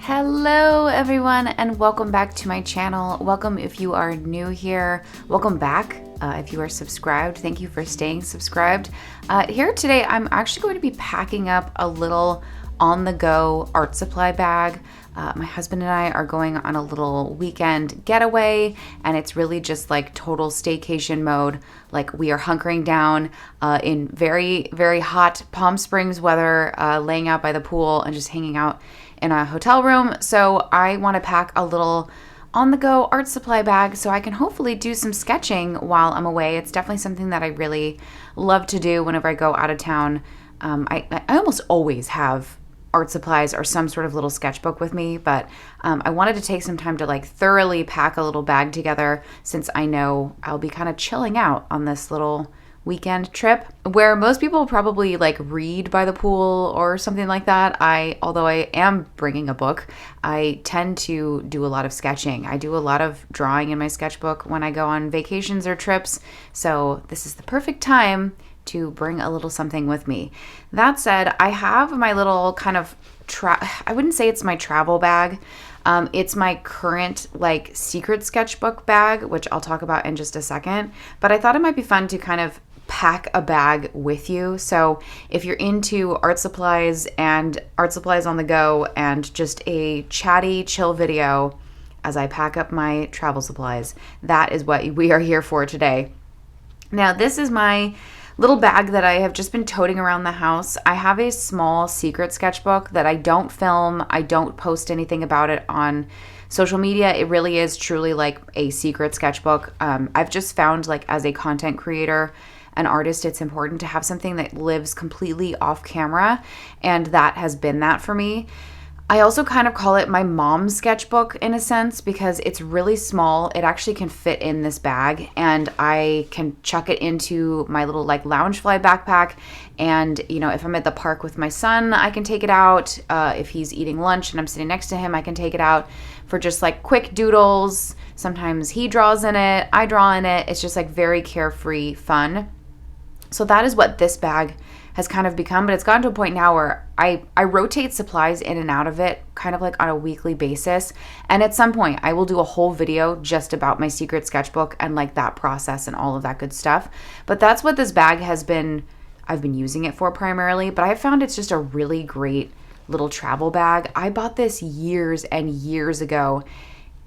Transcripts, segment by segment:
Hello everyone and welcome back to my channel. Welcome if you are new here. Welcome back if you are subscribed. Thank you for staying subscribed. Here today I'm actually going to be packing up a little on-the-go art supply bag. My husband and I are going on a little weekend getaway, and it's really just like total staycation mode. Like we are hunkering down in very, very hot Palm Springs weather, laying out by the pool and just hanging out in a hotel room. So I want to pack a little on-the-go art supply bag so I can hopefully do some sketching while I'm away. It's definitely something that I really love to do whenever I go out of town. I almost always have art supplies or some sort of little sketchbook with me, but I wanted to take some time to like thoroughly pack a little bag together since I know I'll be kind of chilling out on this little weekend trip where most people probably like read by the pool or something like that. Although I am bringing a book, I tend to do a lot of sketching. I do a lot of drawing in my sketchbook when I go on vacations or trips. So this is the perfect time to bring a little something with me. That said, I have my little kind of I wouldn't say it's my travel bag. It's my current like secret sketchbook bag, which I'll talk about in just a second. But I thought it might be fun to kind of pack a bag with you. So if you're into art supplies and art supplies on the go and just a chatty, chill video as I pack up my travel supplies, that is what we are here for today. Now, this is my little bag that I have just been toting around the house. I have a small secret sketchbook that I don't film. I don't post anything about it on social media. It really is truly like a secret sketchbook. I've just found like as a content creator, an artist, it's important to have something that lives completely off camera, and that has been that for me. I also kind of call it my mom's sketchbook in a sense because it's really small. It actually can fit in this bag, and I can chuck it into my little like Loungefly backpack. And, you know, if I'm at the park with my son, I can take it out. If he's eating lunch and I'm sitting next to him, I can take it out for just like quick doodles. Sometimes he draws in it, I draw in it. It's just like very carefree fun. So that is what this bag has kind of become, but it's gotten to a point now where I rotate supplies in and out of it kind of like on a weekly basis. And at some point I will do a whole video just about my secret sketchbook and like that process and all of that good stuff. But that's what this bag has been, I've been using it for primarily, but I found it's just a really great little travel bag. I bought this years and years ago,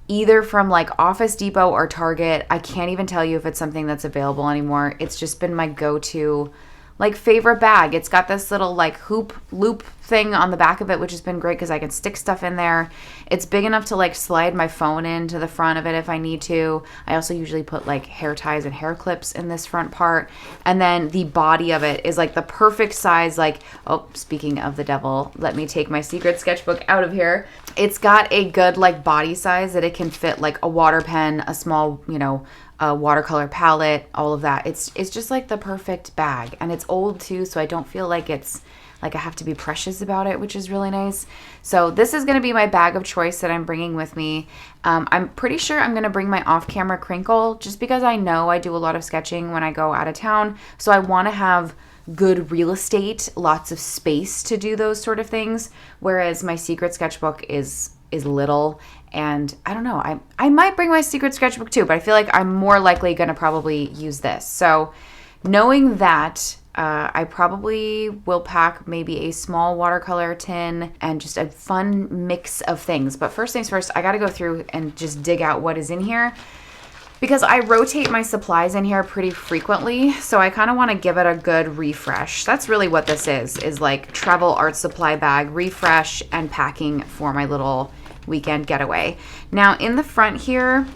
either from like Office Depot or Target. I can't even tell you if it's something that's available anymore. It's just been my go-to like favorite bag. It's got this little like hoop loop thing on the back of it, which has been great because I can stick stuff in there. It's big enough to like slide my phone into the front of it if I need to. I also usually put like hair ties and hair clips in this front part. And then the body of it is like the perfect size. Like, oh, speaking of the devil, let me take my secret sketchbook out of here. It's got a good like body size that it can fit like a water pen, a small, a watercolor palette, all of that. It's just like the perfect bag, and it's old too, so I don't feel like it's like I have to be precious about it, which is really nice. So this is going to be my bag of choice that I'm bringing with me. I'm pretty sure I'm going to bring my off-camera crinkle just because I know I do a lot of sketching when I go out of town, so I want to have good real estate, lots of space to do those sort of things, whereas my secret sketchbook is little. And I don't know, I might bring my secret sketchbook too, but I feel like I'm more likely going to probably use this. So knowing that, I probably will pack maybe a small watercolor tin and just a fun mix of things. But first things first, I got to go through and just dig out what is in here, because I rotate my supplies in here pretty frequently. So I kind of want to give it a good refresh. That's really what this is like travel art supply bag refresh and packing for my little weekend getaway. Now in the front here,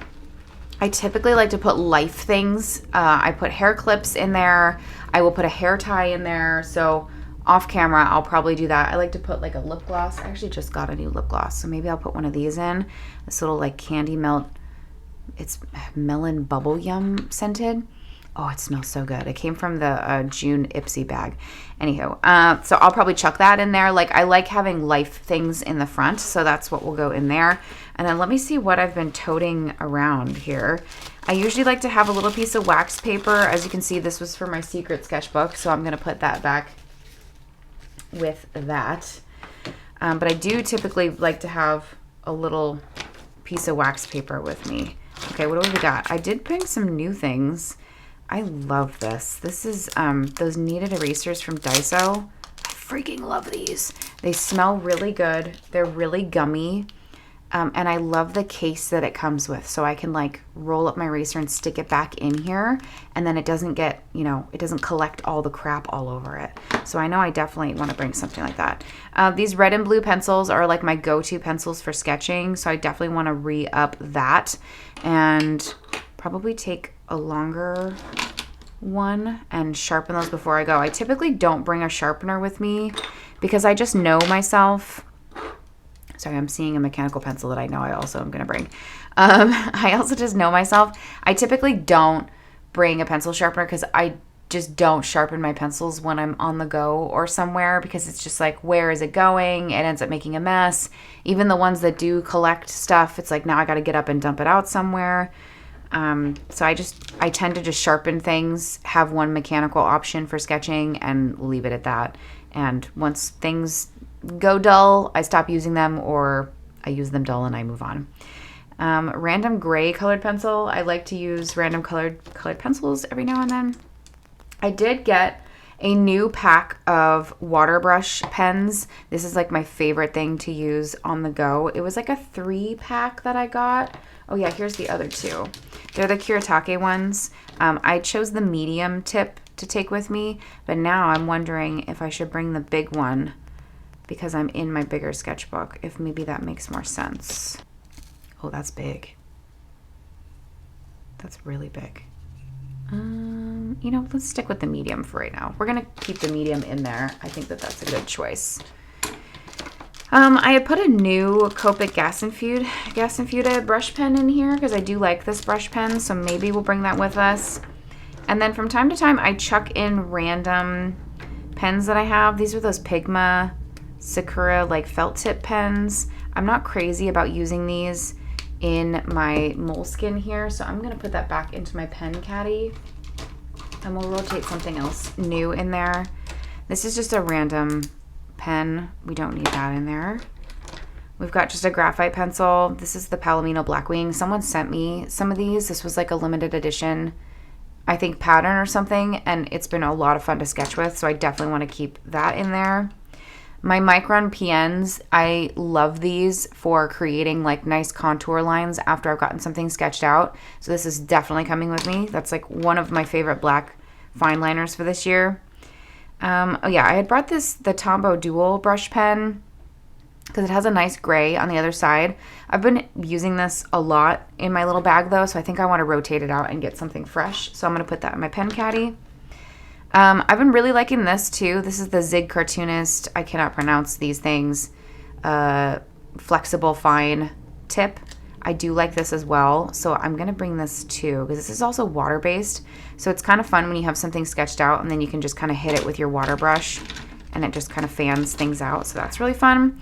I typically like to put life things. I put hair clips in there. I will put a hair tie in there. So off camera, I'll probably do that. I like to put like a lip gloss. I actually just got a new lip gloss, so maybe I'll put one of these in. This little like candy melt. It's melon bubble yum scented. Oh, it smells so good. It came from the June Ipsy bag. Anywho, so I'll probably chuck that in there. Like I like having life things in the front, so that's what will go in there. And then let me see what I've been toting around here. I usually like to have a little piece of wax paper. As you can see, this was for my secret sketchbook, so I'm going to put that back with that. But I do typically like to have a little piece of wax paper with me. Okay, what do we got? I did bring some new things. I love this. This is those kneaded erasers from Daiso. I freaking love these. They smell really good. They're really gummy. And I love the case that it comes with. So I can like roll up my eraser and stick it back in here. And then it doesn't get, you know, it doesn't collect all the crap all over it. So I know I definitely want to bring something like that. These red and blue pencils are like my go-to pencils for sketching. So I definitely want to re-up that. And probably take a longer one and sharpen those before I go. I typically don't bring a sharpener with me because I just know myself. Sorry, I'm seeing a mechanical pencil that I know I also am going to bring. I also just know myself. I typically don't bring a pencil sharpener because I just don't sharpen my pencils when I'm on the go or somewhere because it's just like, where is it going? It ends up making a mess. Even the ones that do collect stuff, it's like, now I got to get up and dump it out somewhere. So I tend to just sharpen things, have one mechanical option for sketching and leave it at that. And once things go dull, I stop using them, or I use them dull and I move on. Random gray colored pencil. I like to use random colored pencils every now and then. I did get a new pack of water brush pens. This is like my favorite thing to use on the go. It was like a 3-pack that I got. Oh yeah, here's the other 2. They're the Kuretake ones. I chose the medium tip to take with me, but now I'm wondering if I should bring the big one because I'm in my bigger sketchbook, if maybe that makes more sense. Oh, that's big. That's really big. You know, let's stick with the medium for right now. We're gonna keep the medium in there. I think that that's a good choice. I had put a new Copic gas infuted brush pen in here because I do like this brush pen, so maybe we'll bring that with us. And then from time to time, I chuck in random pens that I have. These are those Pigma Sakura like felt tip pens. I'm not crazy about using these in my moleskin here, so I'm gonna put that back into my pen caddy and we'll rotate something else new in there. This is just a random pen. We don't need that in there. We've got just a graphite pencil. This is the Palomino Blackwing. Someone sent me some of these. This was like a limited edition, I think, pattern or something, and it's been a lot of fun to sketch with, so I definitely want to keep that in there. My Micron PNs, I love these for creating like nice contour lines after I've gotten something sketched out. So this is definitely coming with me. That's like one of my favorite black fine liners for this year. Oh yeah, I had brought the Tombow Dual brush pen because it has a nice gray on the other side. I've been using this a lot in my little bag though, so I think I want to rotate it out and get something fresh. So I'm going to put that in my pen caddy. I've been really liking this too. This is the Zig Cartoonist, I cannot pronounce these things, flexible fine tip. I do like this as well, so I'm going to bring this too because this is also water-based. So it's kind of fun when you have something sketched out and then you can just kind of hit it with your water brush and it just kind of fans things out. So that's really fun.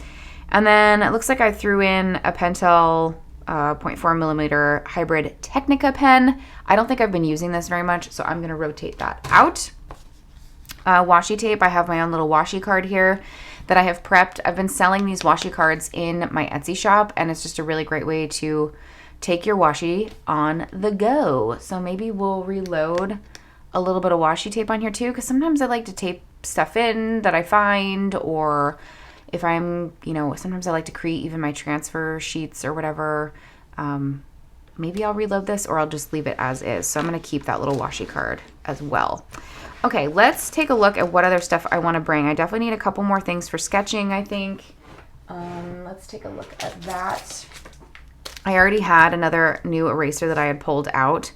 And then it looks like I threw in a Pentel 0.4 millimeter hybrid Technica pen. I don't think I've been using this very much, so I'm going to rotate that out. Washi tape. I have my own little washi card here that I have prepped. I've been selling these washi cards in my Etsy shop, and it's just a really great way to take your washi on the go. So maybe we'll reload a little bit of washi tape on here too, because sometimes I like to tape stuff in that I find, or if I'm, you know, sometimes I like to create even my transfer sheets or whatever. Maybe I'll reload this or I'll just leave it as is. So I'm going to keep that little washi card as well. Okay, let's take a look at what other stuff I want to bring. I definitely need a couple more things for sketching, I think. Let's take a look at that. I already had another new eraser that I had pulled out,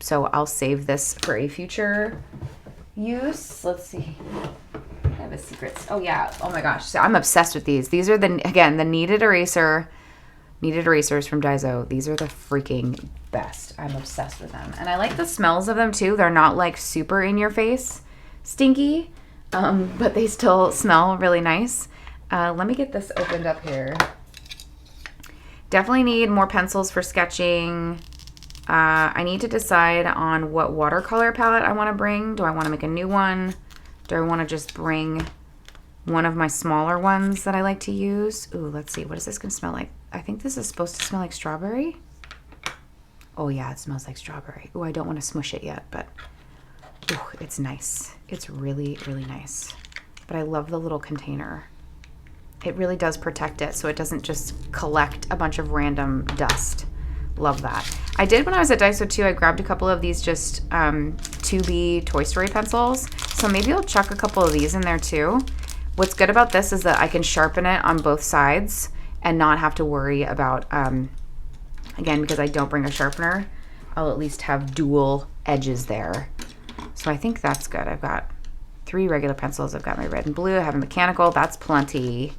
so I'll save this for a future use. Let's see. I have a secret. Oh yeah. Oh my gosh. So I'm obsessed with these. These are the kneaded erasers from Daiso. These are the freaking best. I'm obsessed with them. And I like the smells of them too. They're not like super in your face stinky, but they still smell really nice. Let me get this opened up here. Definitely need more pencils for sketching. I need to decide on what watercolor palette I want to bring. Do I want to make a new one? Do I want to just bring one of my smaller ones that I like to use. Ooh, let's see. What is this going to smell like? I think this is supposed to smell like strawberry. Oh, yeah, it smells like strawberry. Ooh, I don't want to smush it yet, but ooh, it's nice. It's really, really nice. But I love the little container. It really does protect it so it doesn't just collect a bunch of random dust. Love that. I did when I was at Daiso too. I grabbed a couple of these just 2B Toy Story pencils. So maybe I'll chuck a couple of these in there too. What's good about this is that I can sharpen it on both sides and not have to worry about, again, because I don't bring a sharpener, I'll at least have dual edges there. So I think that's good. I've got 3 regular pencils. I've got my red and blue. I have a mechanical. That's plenty.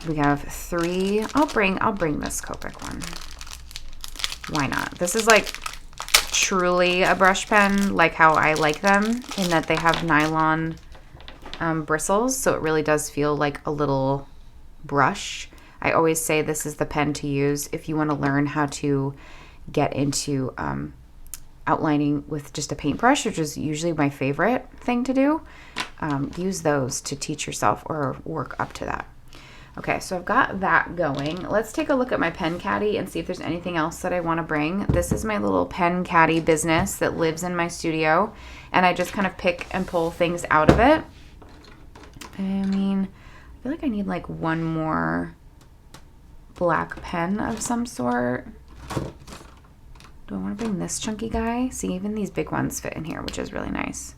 We have 3. I'll bring this Copic one. Why not? This is like truly a brush pen, like how I like them, in that they have nylon bristles, so it really does feel like a little brush. I always say this is the pen to use if you want to learn how to get into outlining with just a paintbrush, which is usually my favorite thing to do. Use those to teach yourself or work up to that. Okay, so I've got that going. Let's take a look at my pen caddy and see if there's anything else that I want to bring. This is my little pen caddy business that lives in my studio, and I just kind of pick and pull things out of it. I mean, I feel like I need like one more black pen of some sort. Do I want to bring this chunky guy? See, even these big ones fit in here, which is really nice.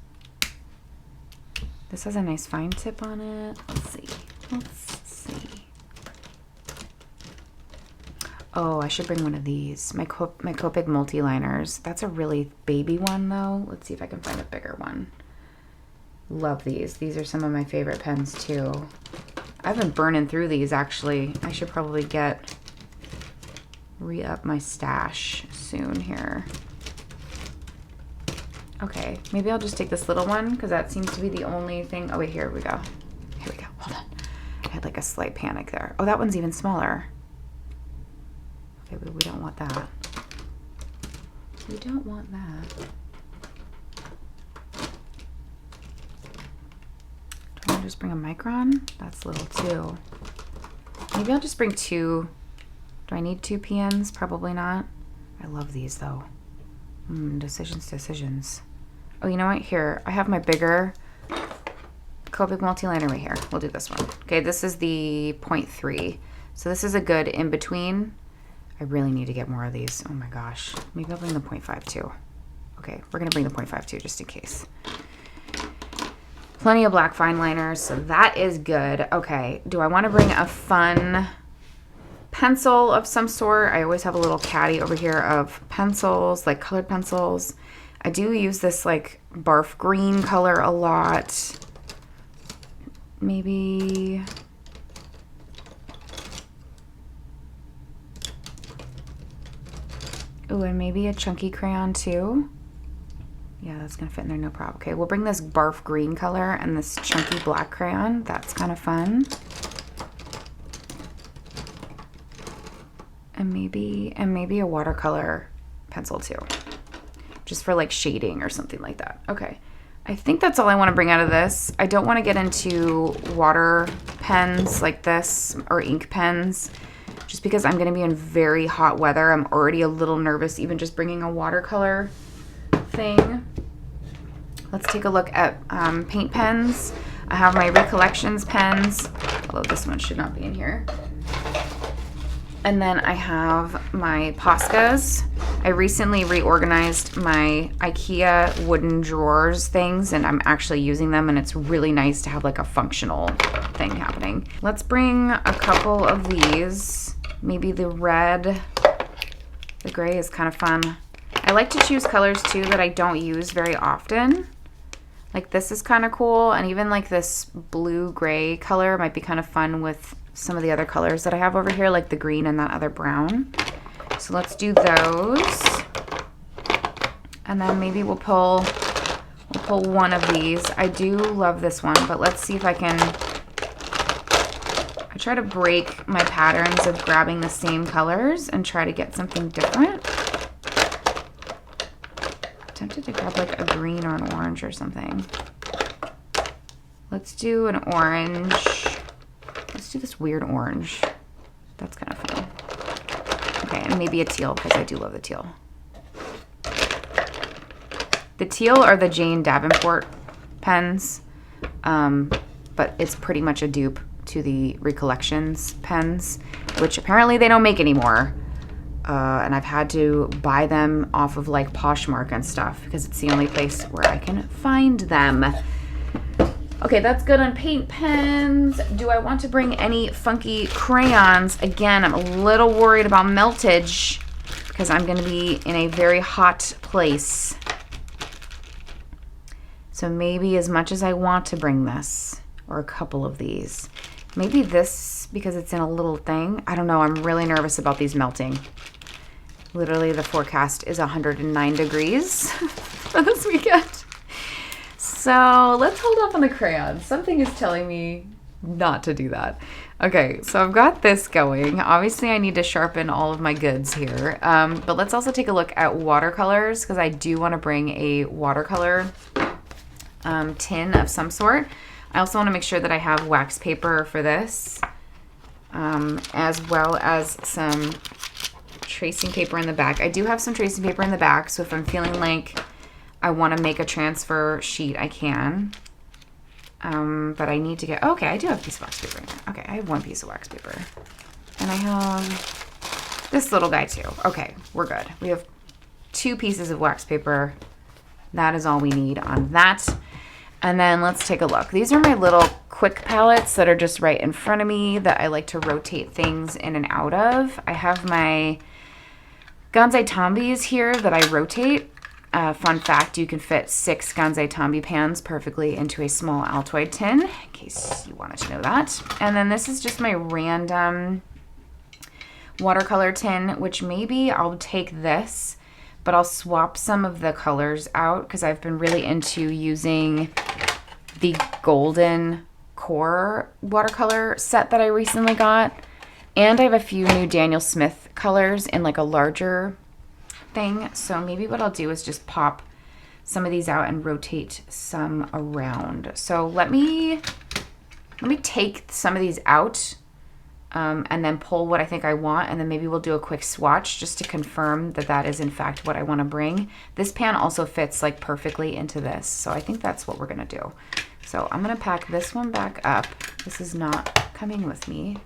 This has a nice fine tip on it. Let's see. Oh, I should bring one of these. My Copic multi-liners. That's a really baby one, though. Let's see if I can find a bigger one. Love these. These are some of my favorite pens, too. I've been burning through these, actually. I should probably re-up my stash soon here. Okay, maybe I'll just take this little one, because that seems to be the only thing. Oh, wait, here we go. Here we go. Hold on. I had like a slight panic there. Oh, that one's even smaller. Okay, we don't want that. We don't want that. Do I want to just bring a micron? That's little too. Maybe I'll just bring 2. Do I need 2 PNs? Probably not. I love these though. Decisions. Oh, you know what? Here, I have my bigger Copic multi-liner right here. We'll do this one. Okay, this is the 0.3. So this is a good in-between. I really need to get more of these. Oh my gosh. Maybe I'll bring the 0.5 too. Okay, we're going to bring the 0.5 too, just in case. Plenty of black fine liners, so that is good. Okay, do I want to bring a fun pencil of some sort? I always have a little caddy over here of pencils, like colored pencils. I do use this like barf green color a lot. Maybe... Ooh, and maybe a chunky crayon too. Yeah, that's gonna fit in there, no problem. Okay, we'll bring this barf green color and this chunky black crayon. That's kind of fun. And maybe a watercolor pencil too, just for like shading or something like that. Okay, I think that's all I want to bring out of this. I don't want to get into water pens like this or ink pens, just because I'm going to be in very hot weather. I'm already a little nervous even just bringing a watercolor thing. Let's take a look at paint pens. I have my Recollections pens, although this one should not be in here. And then I have my Poscas. I recently reorganized my IKEA wooden drawers things, and I'm actually using them, and it's really nice to have like a functional thing happening. Let's bring a couple of these. Maybe the red. The gray is kind of fun. I like to choose colors too that I don't use very often. Like this is kind of cool, and even like this blue-gray color might be kind of fun with some of the other colors that I have over here, like the green and that other brown. So let's do those. And then maybe we'll pull one of these. I do love this one, but let's see if I can... I try to break my patterns of grabbing the same colors and try to get something different. I'm tempted to grab like a green or an orange or something. Let's do an orange. Let's do this weird orange. That's kind of fun. Okay, and maybe a teal because I do love the teal. The teal are the Jane Davenport pens, but it's pretty much a dupe to the Recollections pens, which apparently they don't make anymore. And I've had to buy them off of like Poshmark and stuff because it's the only place where I can find them. Okay, that's good on paint pens. Do I want to bring any funky crayons? Again, I'm a little worried about meltage because I'm going to be in a very hot place. So maybe as much as I want to bring this, or a couple of these. Maybe this because it's in a little thing. I don't know. I'm really nervous about these melting. Literally, the forecast is 109 degrees for this weekend. So let's hold off on the crayons. Something is telling me not to do that. Okay, so I've got this going. Obviously, I need to sharpen all of my goods here. But let's also take a look at watercolors because I do want to bring a watercolor tin of some sort. I also want to make sure that I have wax paper for this, as well as some tracing paper in the back. I do have some tracing paper in the back, so if I'm feeling like I want to make a transfer sheet, I can. But I need to get, okay, I do have a piece of wax paper in there. Okay, I have one piece of wax paper. And I have this little guy too. Okay, we're good. We have 2 pieces of wax paper. That is all we need on that. And then let's take a look. These are my little quick palettes that are just right in front of me that I like to rotate things in and out of. I have my Ganzai Tombis here that I rotate. Fun fact, you can fit 6 Ganzai Tombi pans perfectly into a small Altoid tin, in case you wanted to know that. And then this is just my random watercolor tin, which maybe I'll take this, but I'll swap some of the colors out because I've been really into using the golden core watercolor set that I recently got. And I have a few new Daniel Smith colors in like a larger thing. So maybe what I'll do is just pop some of these out and rotate some around. So let me take some of these out and then pull what I think I want, and then maybe we'll do a quick swatch just to confirm that that is in fact what I want to bring. This pan also fits like perfectly into this, so I think that's what we're gonna do. So I'm gonna pack this one back up. This is not coming with me.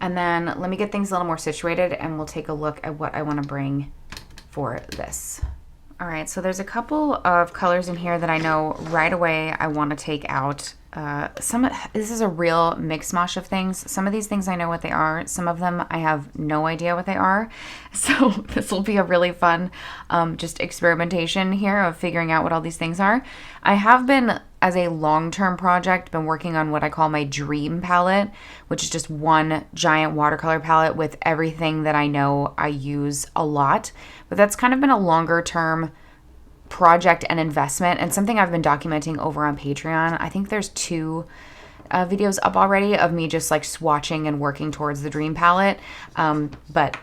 And then let me get things a little more situated and we'll take a look at what I want to bring for this. All right, so there's a couple of colors in here that I know right away I want to take out. This is a real mix mosh of things. Some of these things I know what they are. Some of them I have no idea what they are. So this will be a really fun just experimentation here of figuring out what all these things are. I have been, as a long-term project, been working on what I call my dream palette, which is just one giant watercolor palette with everything that I know I use a lot. But that's kind of been a longer-term project and investment, and something I've been documenting over on Patreon. I think there's 2 videos up already of me just like swatching and working towards the dream palette, but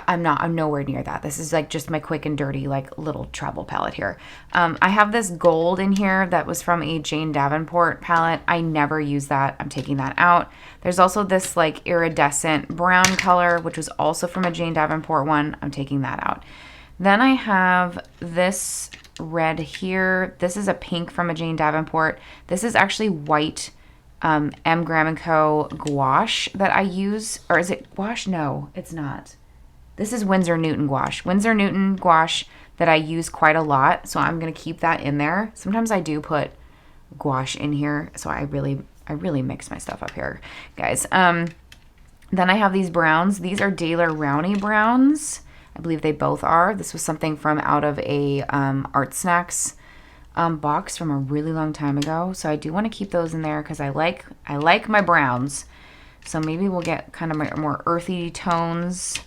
I'm nowhere near that. This is like just my quick and dirty like little travel palette here. I have this gold in here that was from a Jane Davenport palette. I never use that. I'm taking that out. There's also this like iridescent brown color, which was also from a Jane Davenport one. I'm taking that out. Then I have this red here. This is a pink from a Jane Davenport. This is actually white M. Graham & Co. gouache that I use. Or is it gouache? No, it's not. This is Winsor Newton gouache. Winsor Newton gouache that I use quite a lot, so I'm going to keep that in there. Sometimes I do put gouache in here, so I really mix my stuff up here, guys. Then I have these browns. These are Daler Rowney browns. I believe they both are. This was something from out of a Art Snacks box from a really long time ago. So I do want to keep those in there because I like my browns. So maybe we'll get kind of more earthy tones,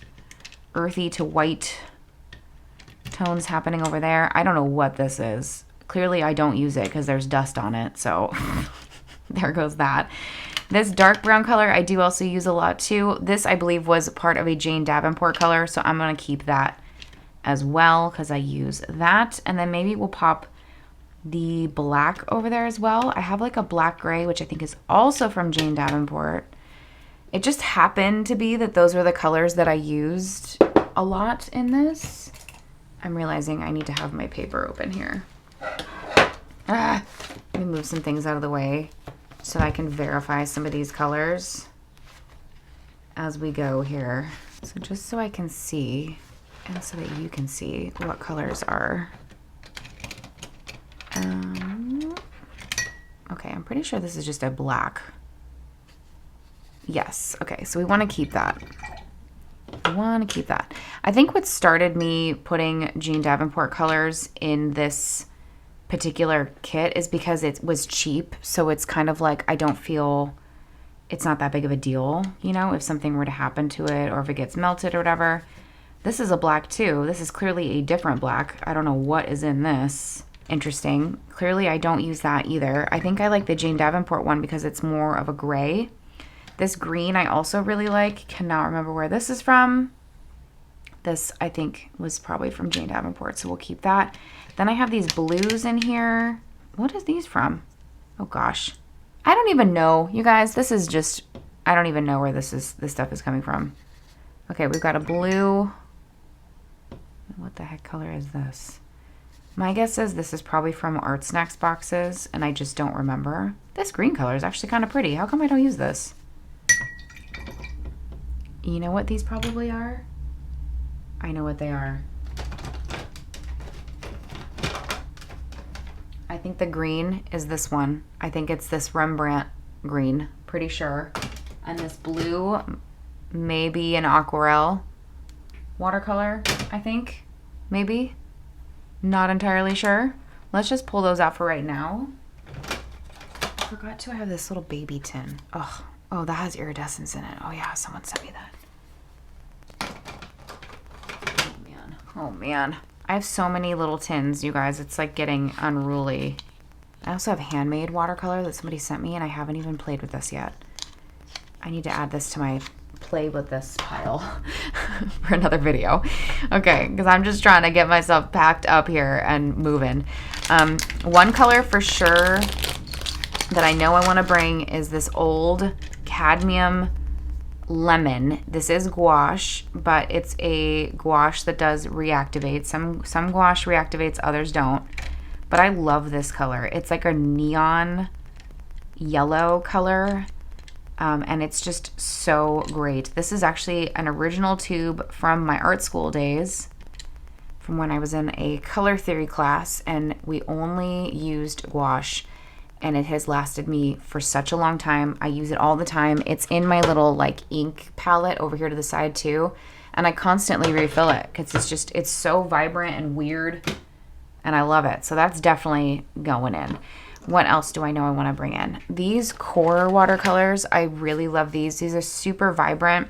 earthy to white tones happening over there. I don't know what this is. Clearly I don't use it because there's dust on it. So there goes that. This dark brown color I do also use a lot too. This I believe was part of a Jane Davenport color, so I'm going to keep that as well because I use that. And then maybe we'll pop the black over there as well. I have like a black gray, which I think is also from Jane Davenport. It just happened to be that those were the colors that I used a lot in this. I'm realizing I need to have my paper open here. Let me move some things out of the way so I can verify some of these colors as we go here. So just so I can see, and so that you can see what colors are. Okay, I'm pretty sure this is just a black. Yes, okay, so we want to keep that. I want to keep that. I think what started me putting Jane Davenport colors in this particular kit is because it was cheap. So it's kind of like I don't feel it's not that big of a deal, you know, if something were to happen to it or if it gets melted or whatever. This is a black too. This is clearly a different black. I don't know what is in this. Interesting. Clearly I don't use that either. I think I like the Jane Davenport one because it's more of a gray. This green I also really like. Cannot remember where this is from. This I think was probably from Jane Davenport, so we'll keep that. Then I have these blues in here. What is these from? Oh gosh. I don't even know. You guys, this is just, I don't even know where this stuff is coming from. Okay, we've got a blue. What the heck color is this? My guess is this is probably from Art Snacks boxes, and I just don't remember. This green color is actually kind of pretty. How come I don't use this? You know what these probably are? I know what they are. I think the green is this one. I think it's this Rembrandt green, pretty sure. And this blue, maybe an aquarelle watercolor, I think, maybe. Not entirely sure. Let's just pull those out for right now. I forgot to have this little baby tin. Oh, that has iridescence in it. Oh yeah, someone sent me that. Oh man. I have so many little tins, you guys. It's like getting unruly. I also have handmade watercolor that somebody sent me, and I haven't even played with this yet. I need to add this to my play with this pile for another video. Okay, because I'm just trying to get myself packed up here and moving. One color for sure that I know I want to bring is this old cadmium lemon. This is gouache, but it's a gouache that does reactivate. Some gouache reactivates, others don't. But I love this color. It's like a neon yellow color. And it's just so great. This is actually an original tube from my art school days, from when I was in a color theory class, and we only used gouache, and it has lasted me for such a long time. I use it all the time. It's in my little like ink palette over here to the side too, and I constantly refill it because it's so vibrant and weird, and I love it. So that's definitely going in. What else do I know I want to bring in? These core watercolors, I really love these. These are super vibrant.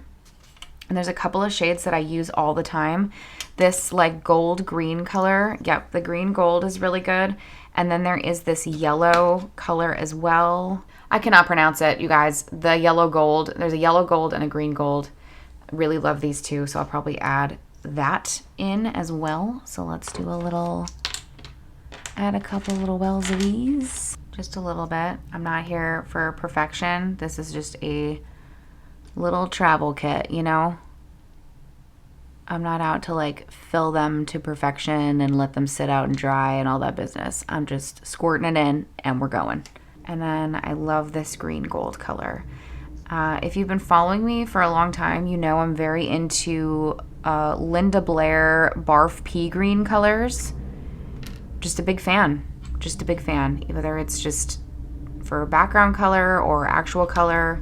And there's a couple of shades that I use all the time. This like gold green color. Yep, the green gold is really good. And then there is this yellow color as well. I cannot pronounce it, you guys. The yellow gold. There's a yellow gold and a green gold. I really love these two, so I'll probably add that in as well. So let's do a little... add a couple little wells of these, just a little bit. I'm not here for perfection. This is just a little travel kit, you know? I'm not out to like fill them to perfection and let them sit out and dry and all that business. I'm just squirting it in and we're going. And then I love this green gold color. If you've been following me for a long time, you know I'm very into Linda Blair Barf Pea Green colors. Just a big fan, whether it's just for background color or actual color.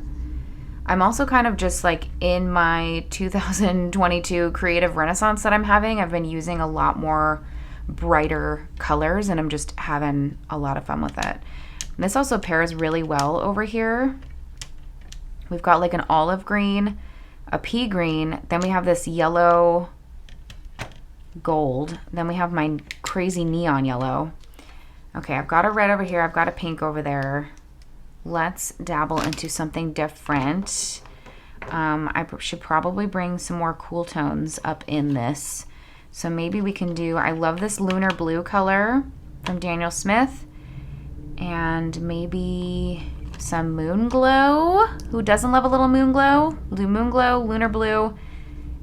I'm also kind of just like in my 2022 creative renaissance that I'm having. I've been using a lot more brighter colors and I'm just having a lot of fun with it. And this also pairs really well over here. We've got like an olive green, a pea green, then we have this yellow gold. Then we have my crazy neon yellow. Okay, I've got a red over here. I've got a pink over there. Let's dabble into something different. I should probably bring some more cool tones up in this. So maybe we can do, I love this lunar blue color from Daniel Smith. And maybe some Moon Glow. Who doesn't love a little Moon Glow? Moon Glow, Lunar Blue.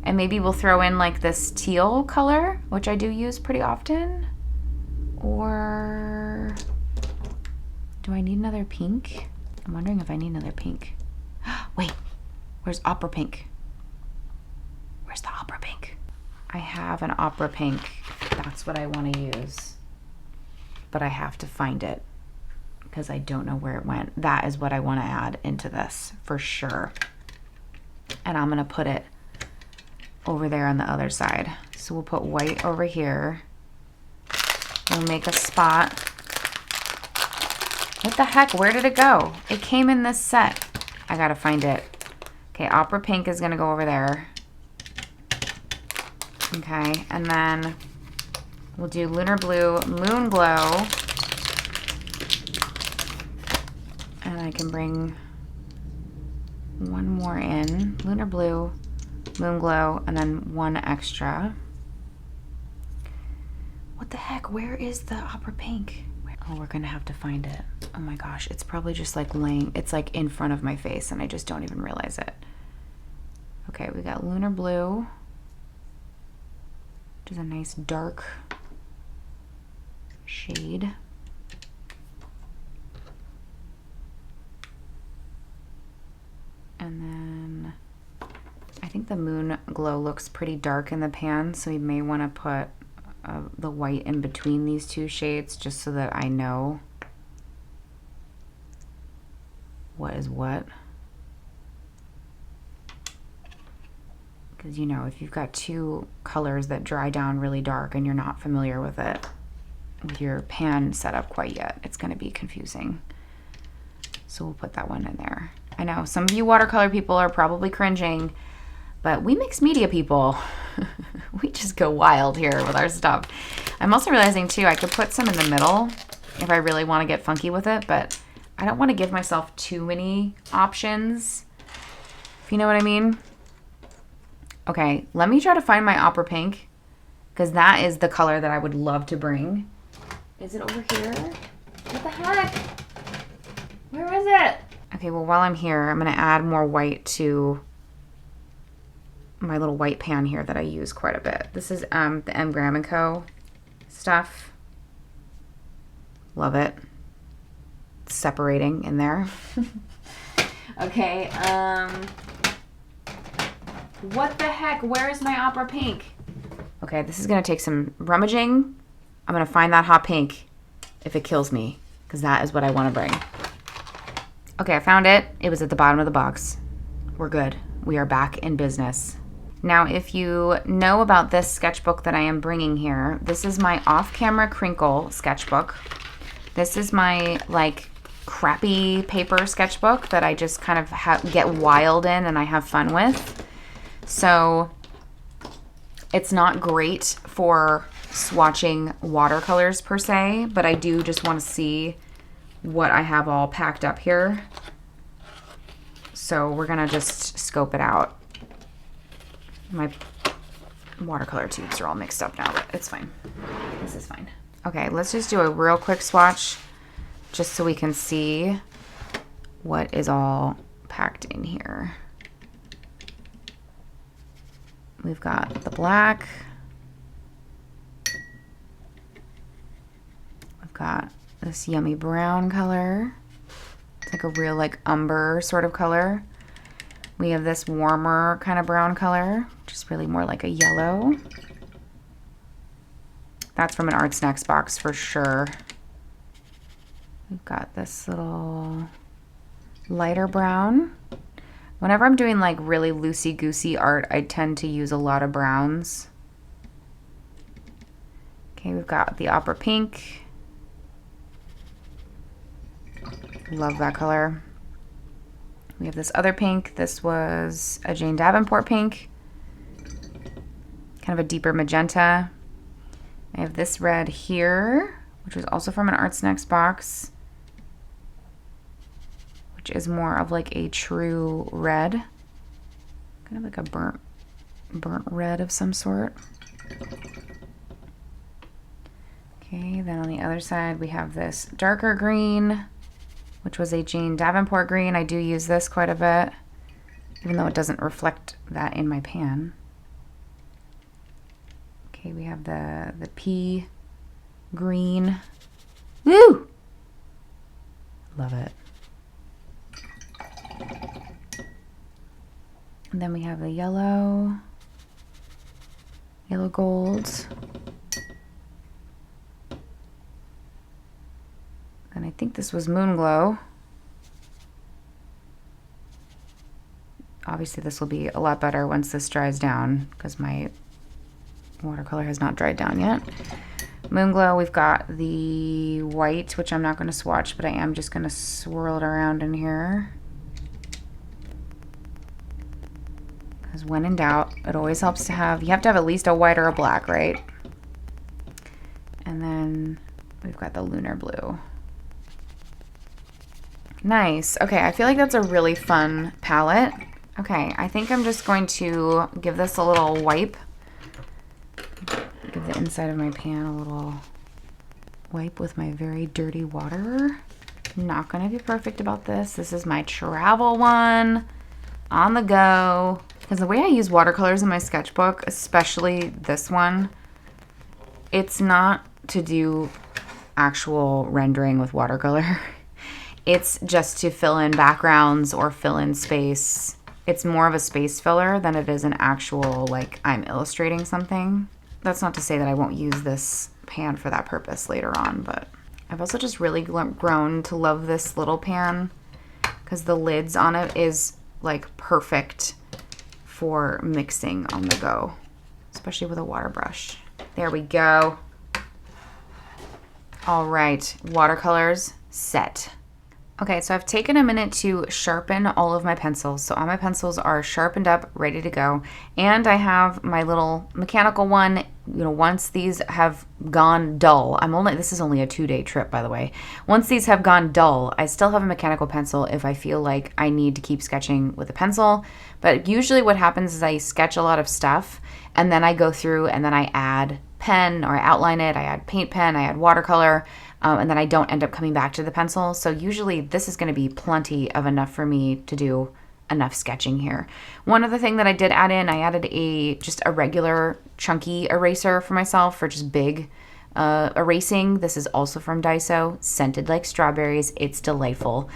And maybe we'll throw in like this teal color, which I do use pretty often. Or do I need another pink? I'm wondering if I need another pink. Wait, where's Opera Pink? Where's the Opera Pink? I have an Opera Pink. That's what I want to use. But I have to find it because I don't know where it went. That is what I want to add into this for sure. And I'm going to put it over there on the other side. So we'll put white over here. We'll make a spot. What the heck? Where did it go? It came in this set. I gotta find it. Okay, Opera Pink is gonna go over there. Okay, and then we'll do Lunar Blue, Moon Glow. And I can bring one more in. Lunar Blue, Moon Glow, and then one extra. What the heck? Where is the Opera Pink? Oh, we're gonna have to find it. Oh my gosh, it's probably just like laying, it's like in front of my face and I just don't even realize it. Okay, we got Lunar Blue, which is a nice dark shade. And then I think the Moon Glow looks pretty dark in the pan, so we may want to put the white in between these two shades just so that I know what is what. Because, you know, if you've got two colors that dry down really dark and you're not familiar with it, with your pan set up quite yet, it's going to be confusing. So we'll put that one in there. I know some of you watercolor people are probably cringing, but we mixed media people, we just go wild here with our stuff. I'm also realizing too, I could put some in the middle if I really want to get funky with it, but I don't want to give myself too many options, if you know what I mean. Okay, let me try to find my Opera Pink, because that is the color that I would love to bring. Is it over here? What the heck? Where is it? Okay, well, while I'm here, I'm going to add more white to my little white pan here that I use quite a bit. This is the M. Graham & Co. stuff. Love it. It's separating in there. Okay, what the heck? Where's my Opera Pink? Okay, this is going to take some rummaging. I'm going to find that hot pink if it kills me, because that is what I want to bring. Okay, I found it. It was at the bottom of the box. We're good. We are back in business. Now, if you know about this sketchbook that I am bringing here, this is my off-camera crinkle sketchbook. This is my, like, crappy paper sketchbook that I just kind of get wild in and I have fun with. So it's not great for swatching watercolors per se, but I do just want to see what I have all packed up here. So we're gonna just scope it out. My watercolor tubes are all mixed up now, but it's fine. This is fine. Okay, let's just do a real quick swatch just so we can see what is all packed in here. We've got the black. We've got this yummy brown color. It's like a real like umber sort of color. We have this warmer kind of brown color, which is really more like a yellow. That's from an Arts Next box for sure. We've got this little lighter brown. Whenever I'm doing like really loosey-goosey art, I tend to use a lot of browns. Okay, we've got the Opera Pink. Love that color. We have this other pink. This was a Jane Davenport pink. Kind of a deeper magenta. I have this red here, which was also from an Arts Next box, which is more of like a true red. Kind of like a burnt red of some sort. Okay, Okay, then on the other side we have this darker green, which was a Jane Davenport green. I do use this quite a bit, even though it doesn't reflect that in my pan. Okay, we have the pea green. Woo! Love it. And then we have the yellow gold. And I think this was Moon Glow. Obviously this will be a lot better once this dries down because my watercolor has not dried down yet. Moon Glow, we've got the white, which I'm not going to swatch, but I am just going to swirl it around in here. Because when in doubt, it always helps to have, you have to have at least a white or a black, right? And then we've got the lunar blue. Nice. Okay, I feel like that's a really fun palette. Okay, I think I'm just going to give this a little wipe. Give the inside of my pan a little wipe with my very dirty water. Not going to be perfect about this. This is my travel one, on the go. Because the way I use watercolors in my sketchbook, especially this one, it's not to do actual rendering with watercolor. It's just to fill in backgrounds or fill in space. It's more of a space filler than it is an actual, like, I'm illustrating something. That's not to say that I won't use this pan for that purpose later on, but I've also just really grown to love this little pan because the lids on it is, like, perfect for mixing on the go, especially with a water brush. There we go. All right, watercolors set. Okay, so I've taken a minute to sharpen all of my pencils. So all my pencils are sharpened up, ready to go. And I have my little mechanical one. You know, once these have gone dull, this is only a 2-day trip, by the way. Once these have gone dull, I still have a mechanical pencil if I feel like I need to keep sketching with a pencil. But usually what happens is I sketch a lot of stuff and then I go through and then I add pen or I outline it, I add paint pen, I add watercolor, and then I don't end up coming back to the pencil. So usually this is going to be plenty of enough for me to do enough sketching here. One other thing that I did add in, I added just a regular chunky eraser for myself for just big erasing. This is also from Daiso, scented like strawberries. It's delightful.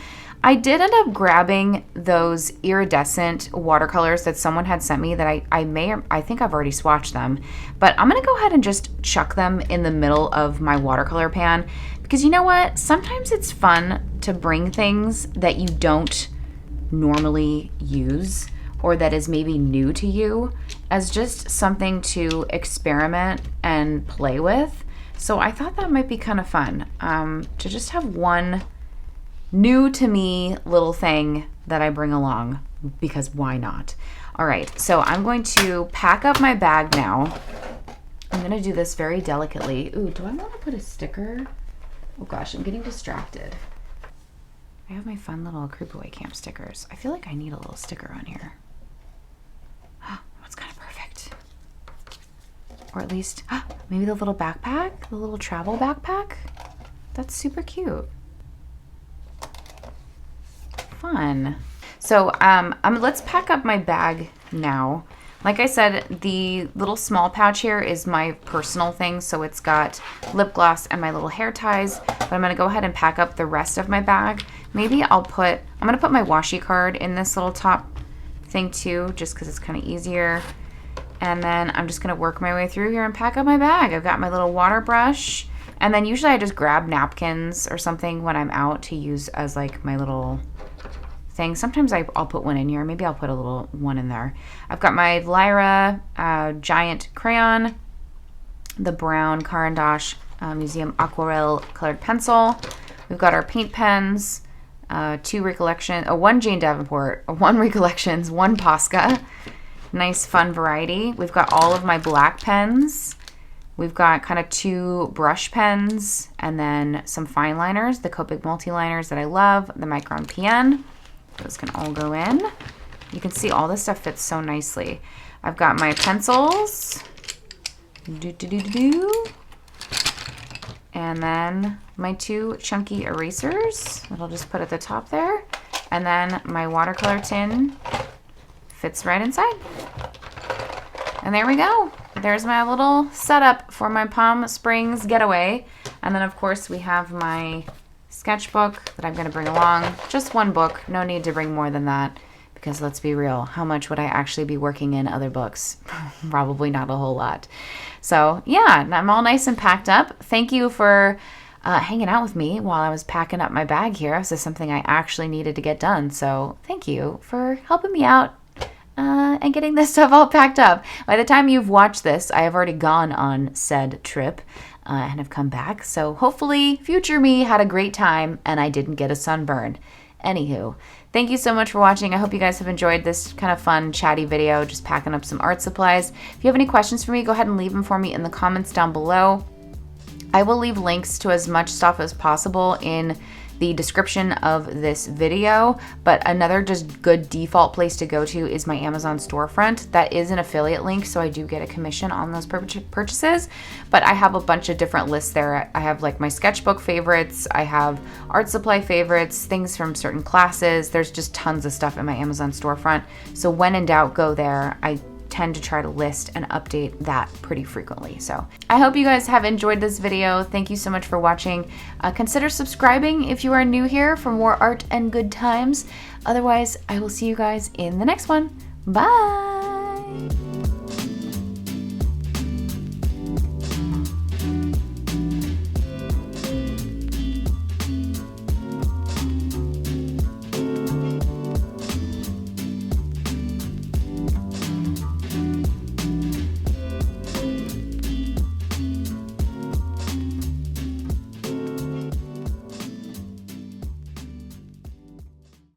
I did end up grabbing those iridescent watercolors that someone had sent me that I think I've already swatched them, but I'm gonna go ahead and just chuck them in the middle of my watercolor pan because you know what? Sometimes it's fun to bring things that you don't normally use or that is maybe new to you as just something to experiment and play with. So I thought that might be kind of fun to just have one new to me little thing that I bring along because why not? All right, so I'm going to pack up my bag now. I'm gonna do this very delicately. Ooh, do I want to put a sticker? Oh gosh, I'm getting distracted. I have my fun little Creepaway Camp stickers. I feel like I need a little sticker on here. Oh, that's kind of perfect. Or at least, maybe the little backpack, the little travel backpack. That's super cute. Fun. So let's pack up my bag now. Like I said, the little small pouch here is my personal thing, so it's got lip gloss and my little hair ties, but I'm gonna go ahead and pack up the rest of my bag. Maybe I'm gonna put my washi card in this little top thing too, just because it's kind of easier. And then I'm just gonna work my way through here and pack up my bag. I've got my little water brush, and then usually I just grab napkins or something when I'm out to use as like my little thing. Sometimes I'll put one in here. Maybe I'll put a little one in there. I've got my Lyra giant crayon, the brown Caran d'Ache Museum Aquarelle colored pencil. We've got our paint pens, one Jane Davenport, one Recollections, one Posca. Nice fun variety. We've got all of my black pens. We've got kind of 2 brush pens and then some fine liners, the Copic multi-liners that I love, the Micron PN. Those can all go in. You can see all this stuff fits so nicely. I've got my pencils. And then my 2 chunky erasers that I'll just put at the top there. And then my watercolor tin fits right inside. And there we go. There's my little setup for my Palm Springs getaway. And then of course we have my sketchbook that I'm gonna bring along. Just one book, no need to bring more than that, because let's be real, how much would I actually be working in other books? Probably not a whole lot. So yeah, I'm all nice and packed up. Thank you for hanging out with me while I was packing up my bag here. This is something I actually needed to get done. So thank you for helping me out and getting this stuff all packed up. By the time you've watched this, I have already gone on said trip and have come back. So hopefully future me had a great time and I didn't get a sunburn. Anywho, thank you so much for watching. I hope you guys have enjoyed this kind of fun, chatty video, just packing up some art supplies. If you have any questions for me, go ahead and leave them for me in the comments down below. I will leave links to as much stuff as possible in the description of this video, but another just good default place to go to is my Amazon storefront. That is an affiliate link, so I do get a commission on those purchases, but I have a bunch of different lists there. I have like my sketchbook favorites, I have art supply favorites, things from certain classes. There's just tons of stuff in my Amazon storefront, so when in doubt, go there. I tend to try to list and update that pretty frequently. So I hope you guys have enjoyed this video. Thank you so much for watching. Consider subscribing if you are new here for more art and good times. Otherwise, I will see you guys in the next one. Bye.